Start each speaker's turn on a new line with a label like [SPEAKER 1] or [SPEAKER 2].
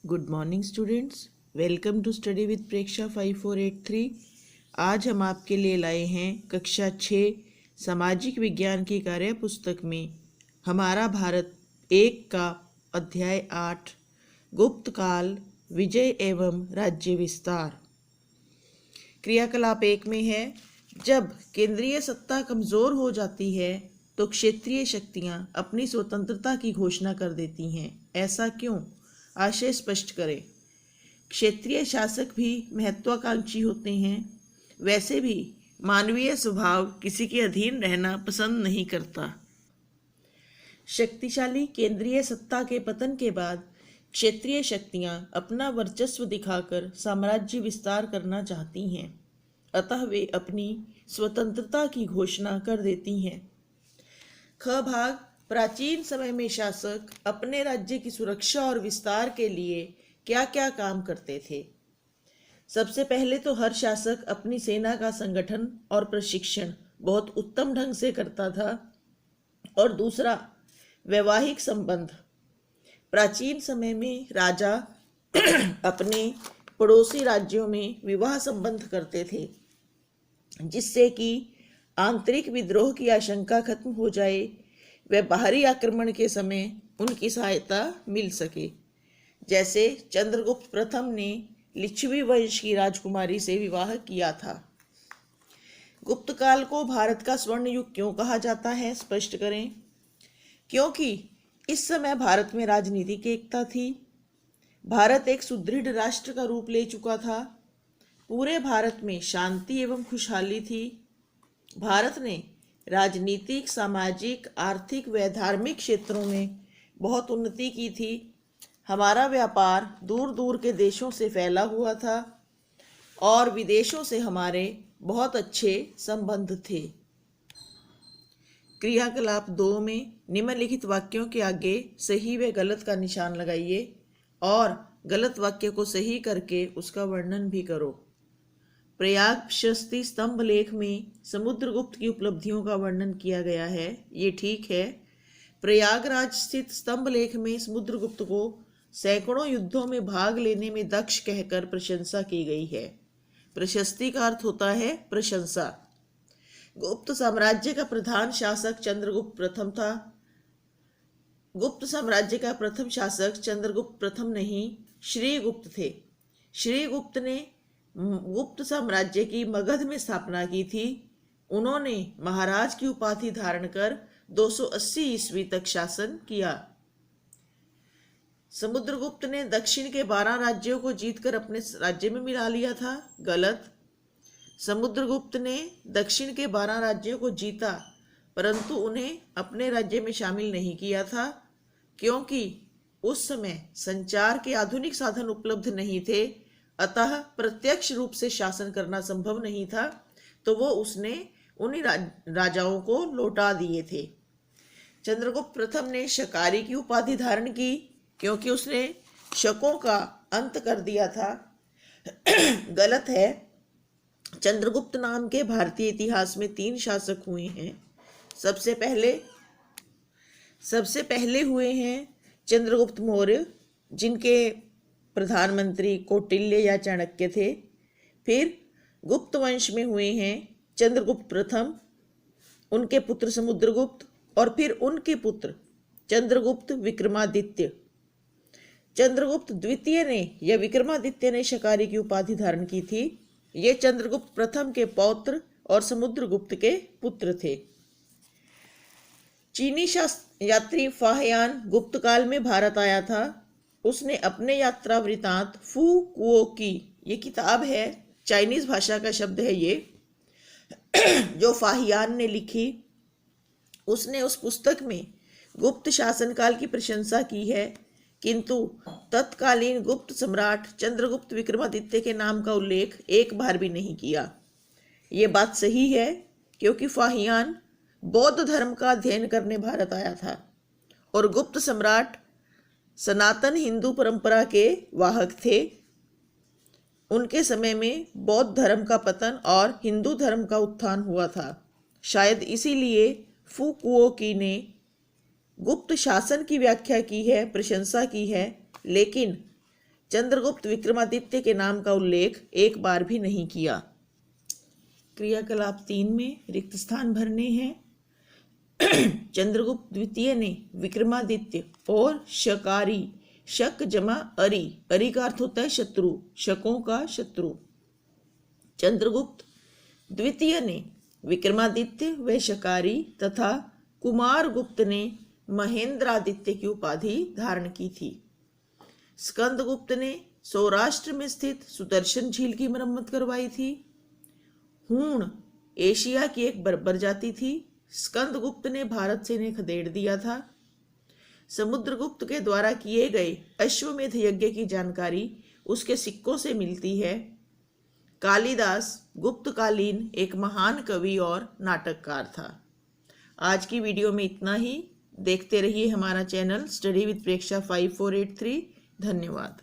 [SPEAKER 1] Good morning students, welcome to study with Preksha 5483। आज हम आपके लिए लाए हैं कक्षा 6 सामाजिक विज्ञान की कार्य पुस्तक में हमारा भारत 1 का अध्याय 8 गुप्त काल, विजय एवं राज्य विस्तार। क्रियाकलाप 1 में है, जब केंद्रीय सत्ता कमज़ोर हो जाती है तो क्षेत्रीय शक्तियां अपनी स्वतंत्रता की घोषणा कर देती हैं। ऐसा क्यों? आशय स्पष्ट करें। क्षेत्रीय शासक भी महत्वाकांक्षी होते हैं। वैसे भी मानवीय स्वभाव किसी के अधीन रहना पसंद नहीं करता। शक्तिशाली केंद्रीय सत्ता के पतन के बाद क्षेत्रीय शक्तियां अपना वर्चस्व दिखाकर साम्राज्य विस्तार करना चाहती हैं। अतः वे अपनी स्वतंत्रता की घोषणा कर देती हैं। ख भाग, प्राचीन समय में शासक अपने राज्य की सुरक्षा और विस्तार के लिए क्या क्या काम करते थे। सबसे पहले तो हर शासक अपनी सेना का संगठन और प्रशिक्षण बहुत उत्तम ढंग से करता था। और दूसरा, वैवाहिक संबंध। प्राचीन समय में राजा अपने पड़ोसी राज्यों में विवाह संबंध करते थे, जिससे कि आंतरिक विद्रोह की आशंका खत्म हो जाए व बाहरी आक्रमण के समय उनकी सहायता मिल सके। जैसे चंद्रगुप्त प्रथम ने लिच्छवी वंश की राजकुमारी से विवाह किया था। गुप्त काल को भारत का स्वर्ण युग क्यों कहा जाता है, स्पष्ट करें। क्योंकि इस समय भारत में राजनीतिक एकता थी। भारत एक सुदृढ़ राष्ट्र का रूप ले चुका था। पूरे भारत में शांति एवं खुशहाली थी। भारत ने राजनीतिक, सामाजिक, आर्थिक व धार्मिक क्षेत्रों में बहुत उन्नति की थी। हमारा व्यापार दूर दूर के देशों से फैला हुआ था और विदेशों से हमारे बहुत अच्छे संबंध थे। क्रियाकलाप 2 में निम्नलिखित वाक्यों के आगे सही व गलत का निशान लगाइए और गलत वाक्य को सही करके उसका वर्णन भी करो। प्रयाग प्रशस्ति स्तंभ लेख में समुद्रगुप्त की उपलब्धियों का वर्णन किया गया है, ये ठीक है। प्रयागराज स्थित स्तंभ लेख में समुद्रगुप्त को सैकड़ों युद्धों में भाग लेने में दक्ष कहकर प्रशंसा की गई है। प्रशस्ति का अर्थ होता है प्रशंसा। गुप्त साम्राज्य का प्रधान शासक चंद्रगुप्त प्रथम था। गुप्त साम्राज्य का प्रथम शासक चंद्रगुप्त प्रथम नहीं, श्रीगुप्त थे। श्रीगुप्त ने गुप्त साम्राज्य की मगध में स्थापना की थी। उन्होंने महाराज की उपाधि धारण कर 280 ईस्वी तक शासन किया। समुद्रगुप्त ने दक्षिण के 12 राज्यों को जीतकर अपने राज्य में मिला लिया था, गलत। समुद्रगुप्त ने दक्षिण के 12 राज्यों को जीता, परंतु उन्हें अपने राज्य में शामिल नहीं किया था, क्योंकि उस समय संचार के आधुनिक साधन उपलब्ध नहीं थे। अतः प्रत्यक्ष रूप से शासन करना संभव नहीं था, तो वो उसने उन्हीं राजाओं को लौटा दिए थे। चंद्रगुप्त प्रथम ने शकारी की उपाधि धारण की, क्योंकि उसने शकों का अंत कर दिया था, गलत है। चंद्रगुप्त नाम के भारतीय इतिहास में 3 शासक हुए हैं। सबसे पहले हुए हैं चंद्रगुप्त मौर्य, जिनके प्रधानमंत्री कौटिल्य या चाणक्य थे। फिर गुप्त वंश में हुए हैं चंद्रगुप्त प्रथम, उनके पुत्र समुद्रगुप्त, और फिर उनके पुत्र चंद्रगुप्त विक्रमादित्य। चंद्रगुप्त द्वितीय ने या विक्रमादित्य ने शकारी की उपाधि धारण की थी। ये चंद्रगुप्त प्रथम के पौत्र और समुद्रगुप्त के पुत्र थे। चीनी यात्री फाहियान गुप्त काल में भारत आया था। उसने अपने यात्रा वृतांत फू कुओ की, ये किताब है, चाइनीज भाषा का शब्द है ये, जो फाहियान ने लिखी। उसने उस पुस्तक में गुप्त शासनकाल की प्रशंसा की है, किंतु तत्कालीन गुप्त सम्राट चंद्रगुप्त विक्रमादित्य के नाम का उल्लेख एक बार भी नहीं किया। ये बात सही है, क्योंकि फाहियान बौद्ध धर्म का अध्ययन करने भारत आया था और गुप्त सम्राट सनातन हिंदू परंपरा के वाहक थे। उनके समय में बौद्ध धर्म का पतन और हिंदू धर्म का उत्थान हुआ था। शायद इसीलिए फुकुओकी ने गुप्त शासन की व्याख्या की है, प्रशंसा की है, लेकिन चंद्रगुप्त विक्रमादित्य के नाम का उल्लेख एक बार भी नहीं किया। क्रियाकलाप 3 में रिक्त स्थान भरने हैं। चंद्रगुप्त द्वितीय ने विक्रमादित्य और शकारी, शक जमा अरि, अरि का अर्थ होता है शत्रु, शकों का शत्रु। चंद्रगुप्त द्वितीय ने विक्रमादित्य व शकारी तथा कुमार गुप्त ने महेंद्रादित्य की उपाधि धारण की थी। स्कंदगुप्त ने सौराष्ट्र में स्थित सुदर्शन झील की मरम्मत करवाई थी। हूण एशिया की एक बर्बर जाति थी। स्कंदगुप्त ने भारत से इन्हें खदेड़ दिया था। समुद्रगुप्त के द्वारा किए गए अश्वमेध यज्ञ की जानकारी उसके सिक्कों से मिलती है। कालिदास गुप्तकालीन एक महान कवि और नाटककार था। आज की वीडियो में इतना ही। देखते रहिए हमारा चैनल स्टडी विद प्रेक्षा 5483। धन्यवाद।